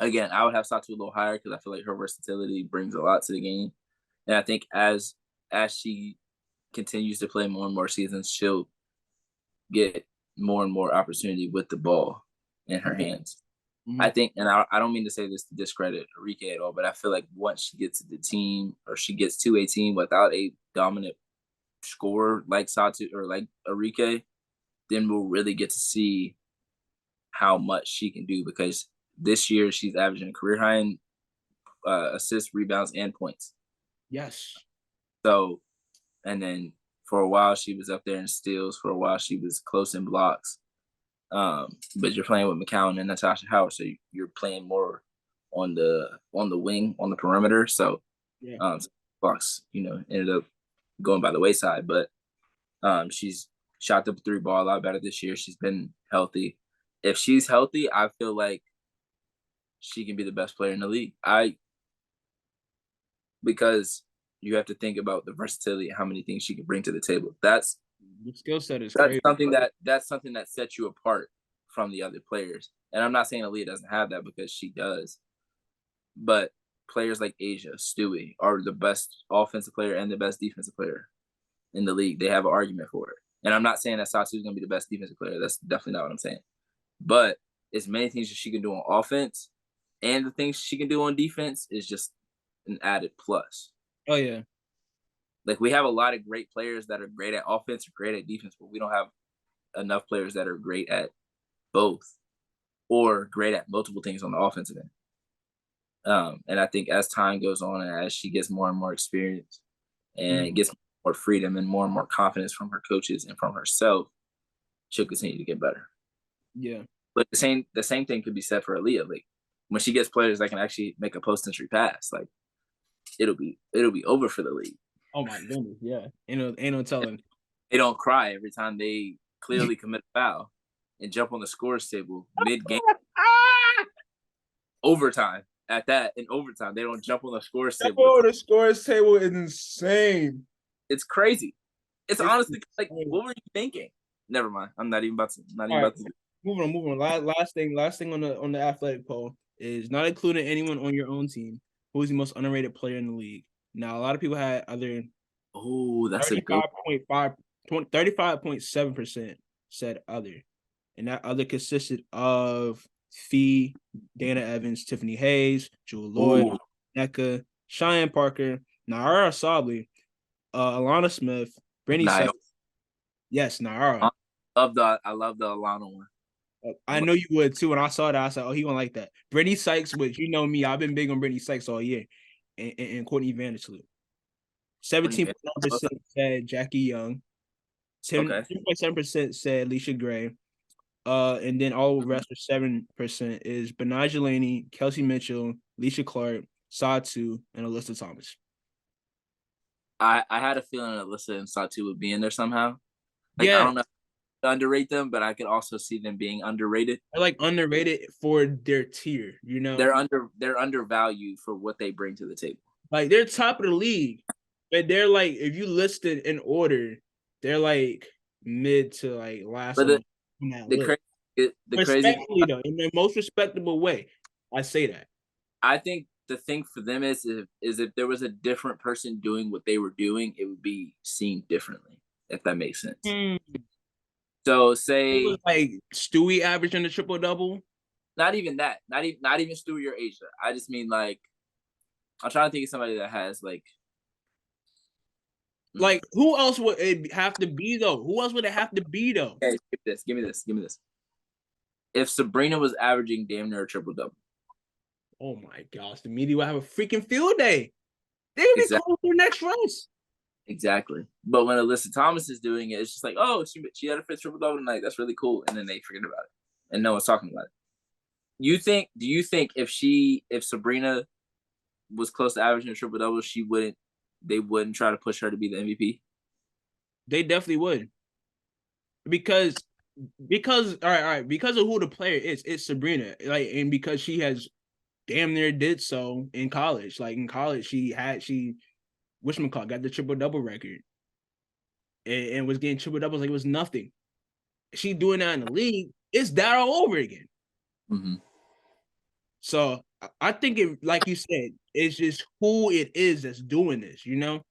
Again, I would have Satu a little higher because I feel like her versatility brings a lot to the game, and I think as she continues to play more and more seasons, she'll get more and more opportunity with the ball in her hands. Mm-hmm. I think, and I don't mean to say this to discredit Enrique at all, but I feel like once she gets to the team or she gets to a team without a dominant scorer like Satu or like Enrique, then we'll really get to see how much she can do because this year she's averaging a career high in assists, rebounds, and points. Yes. So, and then for a while she was up there in steals. For a while she was close in blocks. But you're playing with McCowan and Natasha Howard, so you're playing more on the wing, on the perimeter. So, Yeah. blocks, ended up going by the wayside. But she's shot the three ball a lot better this year. She's been healthy. If she's healthy, I feel like she can be the best player in the league. Because you have to think about the versatility and how many things she can bring to the table. That's The skill set is that's crazy. something that sets you apart from the other players. And I'm not saying Aaliyah doesn't have that because she does, but players like Asia, Stewie are the best offensive player and the best defensive player in the league. They have an argument for it. And I'm not saying that Satu is going to be the best defensive player. That's definitely not what I'm saying. But as many things that she can do on offense and the things she can do on defense is just an added plus. Oh, yeah. Like, we have a lot of great players that are great at offense or great at defense, but we don't have enough players that are great at both or great at multiple things on the offensive end. And I think as time goes on and as she gets more and more experience and gets more freedom and more confidence from her coaches and from herself, she'll continue to get better. Yeah. But the same thing could be said for Aaliyah. Like, when she gets players that can actually make a post-entry pass, like, it'll be over for the league. Oh my goodness, yeah. Ain't no telling. They don't cry every time they clearly commit a foul and jump on the scores table mid-game. Overtime. At that, in overtime, they don't jump on the scores table. Oh, the scores table is insane. It's crazy. It's honestly like, what were you thinking? Never mind. I'm not even about to. Moving on. Last thing on the athletic poll is not including anyone on your own team. Who is the most underrated player in the league? Now, a lot of people had other. Oh, that's a good. 35.7% said other, and that other consisted of Fee, Dana Evans, Tiffany Hayes, Jewel Lloyd, NECA, Cheyenne Parker, Nara Sabli, Alana Smith, Brittany Sykes. Yes, Nara. I love the Alana one. I know you would too. When I saw that, I said, "Oh, he won't like that." Brittany Sykes, which you know me, I've been big on Brittany Sykes all year, and Courtney Vandersloo. 17.9% said Jackie Young. 10.7% said Alicia Gray. And then all the rest of 7% is Benai Jelani, Kelsey Mitchell, Alicia Clark, Satu, and Alyssa Thomas. I had a feeling Alyssa and Satu would be in there somehow. Like, yeah. I don't know. Underrate them, but I could also see them being underrated. They're like underrated for their tier, you know. They're undervalued for what they bring to the table. Like, they're top of the league, but they're like, if you listed in order, they're like mid to like last. But the crazy though, in the most respectable way, I say that. I think the thing for them is if there was a different person doing what they were doing, it would be seen differently. If that makes sense. So say like Stewie averaging a triple double. Not even that. Not even Stewie or Asia. I just mean, like, I'm trying to think of somebody that has like who else would it have to be though? Who else would it have to be though? Okay, give me this. If Sabrina was averaging damn near a triple double. Oh my gosh, the media will have a freaking field day. They would be calling for next race. Exactly. But when Alyssa Thomas is doing it, it's just like, oh, she had a fifth triple double tonight. That's really cool. And then they forget about it. And no one's talking about it. Do you think if Sabrina was close to averaging a triple double, they wouldn't try to push her to be the MVP? They definitely would. Because all right, because of who the player is, it's Sabrina. Like, and because she has damn near did so in college. Like, in college, she whatchamacallit, got the triple double record and was getting triple doubles like it was nothing. She doing that in the league, it's that all over again. Mm-hmm. So I think it, like you said, it's just who it is that's doing this. You know?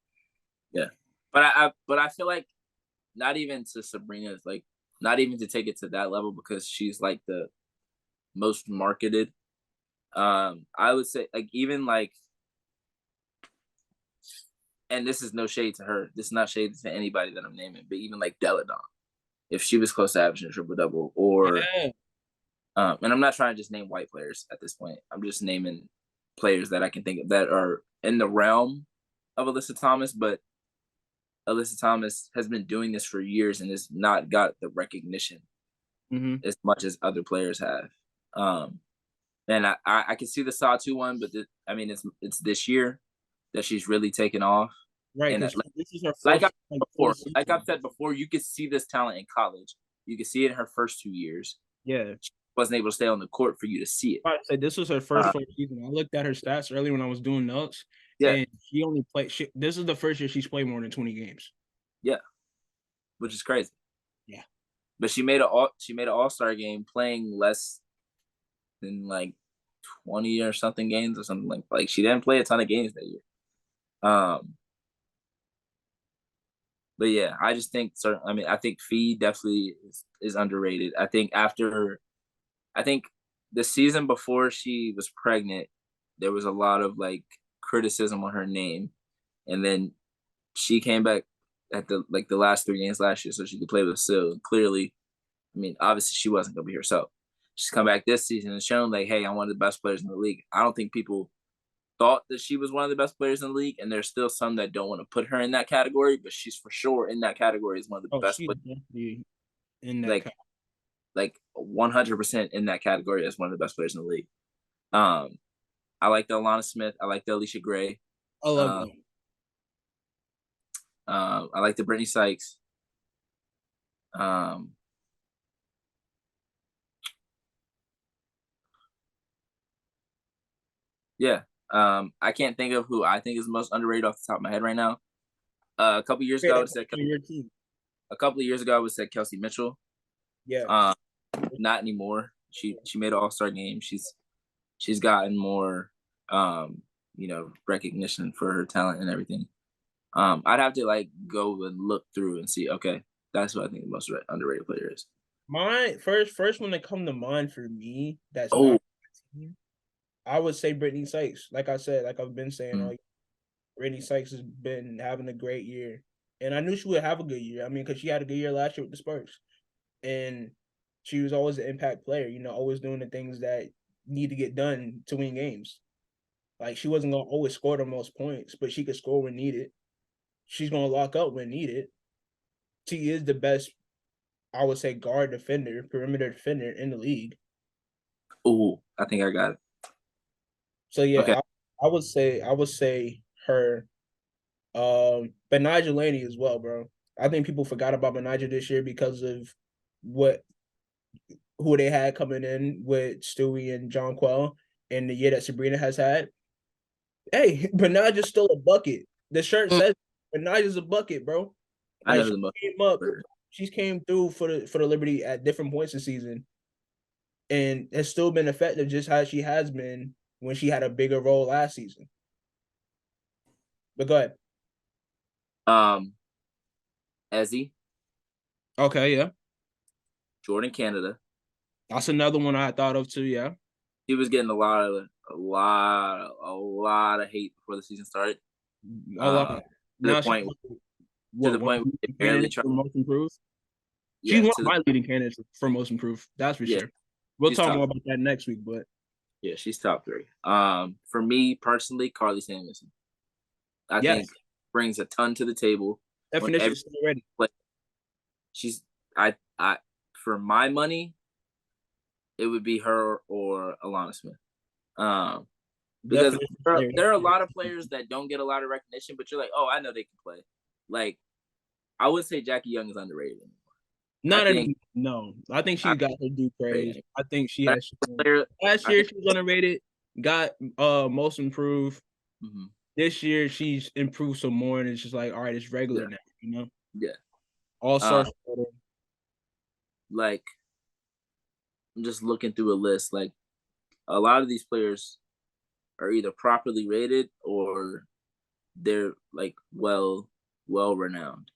Yeah, but I feel like not even to Sabrina's like not even to take it to that level because she's like the most marketed. I would say like even like, and this is no shade to her. This is not shade to anybody that I'm naming, but even like Deladon, if she was close to averaging a triple double, or Yeah. and I'm not trying to just name white players at this point. I'm just naming players that I can think of that are in the realm of Alyssa Thomas, but Alyssa Thomas has been doing this for years and has not got the recognition Mm-hmm. as much as other players have. Um, and I can see the Sawtooth one, but I mean it's this year that she's really taken off. Right, And because this is her like I first said like full before, season. you could see this talent in college. You could see it in her first 2 years. Yeah. She wasn't able to stay on the court for you to see it. I said this was her first Uh, full season. I looked at her stats earlier when I was doing notes, yeah, and she only played. This is the first year she's played more than 20 games. yeah, which is crazy. Yeah. But she made an All-Star game playing less than like 20 or something games or something like she didn't play a ton of games that year. Um, but yeah, I just think certain. I mean, I think Fee definitely is underrated. I think the season before she was pregnant, there was a lot of like criticism on her name, and then she came back at the last 3 games last year, so she could play with Sil. Clearly, I mean, obviously she wasn't gonna be herself. She's come back this season and shown like, hey, I'm one of the best players in the league. I don't think people thought that she was one of the best players in the league, and there's still some that don't want to put her in that category, but she's for sure in that category as one of the Oh, best she's players, definitely in that. like 100% in that category as one of the best players in the league. Um, I like the Alana Smith. I like the Alicia Gray. I love Um, them. I like the Brittany Sykes. Um, yeah. I can't think of who I think is the most underrated off the top of my head right now. A couple years Yeah, ago, I would that's have said your team. a couple of years ago I would have said Kelsey Mitchell. Yeah. Um, not anymore. She made an All Star game. She's gotten more recognition for her talent and everything. I'd have to like go and look through and see. Okay, that's what I think the most underrated player is. My first one that come to mind for me that's Oh, not my team, I would say Brittany Sykes. Like I said, like I've been saying, mm, like Brittany Sykes has been having a great year, and I knew she would have a good year. I mean, because she had a good year last year with the Spurs, and she was always an impact player. You know, always doing the things that need to get done to win games. Like she wasn't gonna always score the most points, but she could score when needed. She's gonna lock up when needed. She is the best, I would say, guard defender, perimeter defender in the league. oh, I think I got it. So Okay. yeah, I would say her. But Nigel Laney as well, bro. I think people forgot about Nigel this year because of what who they had coming in with Stewie and John Quell and the year that Sabrina has had. Hey, Benaja's still a bucket. The shirt Mm, says Benaja's a bucket, bro. I know Like who she the most. came up, she's came through for the Liberty at different points this season, and has still been effective just how she has been when she had a bigger role last season. But go ahead. Um, Ezzy, Okay, yeah, Jordan Canada. that's another one I thought of too. Yeah, He was getting a lot of hate before the season started. a lot. To the Now she's point what one of where the they leading barely candidates tried. for most improved. She's Yeah, one to of the my leading candidates for most improved. That's for yeah, sure. We'll she's talk top. more about that next week, but Yeah, she's top three. For me personally, Carly Samuelson, I yes, think brings a ton to the table. When definition every is still ready. play, she's I for my money, it would be her or Alana Smith. Um, because Definition there are a lot of players that don't get a lot of recognition, but you're like, oh, I know they can play. Like I would say Jackie Young is underrated. I Not think any, no. I think I she's got her due praise. underrated. I think she But has shown. player, Last I year think. she was underrated, got most improved. Mhm. This year she's improved some more, and it's just like, all right, it's regular Yeah, now, you know. yeah. All Uh, star starter. like I'm just looking through a list. Like a lot of these players. are either properly rated or they're like well renowned.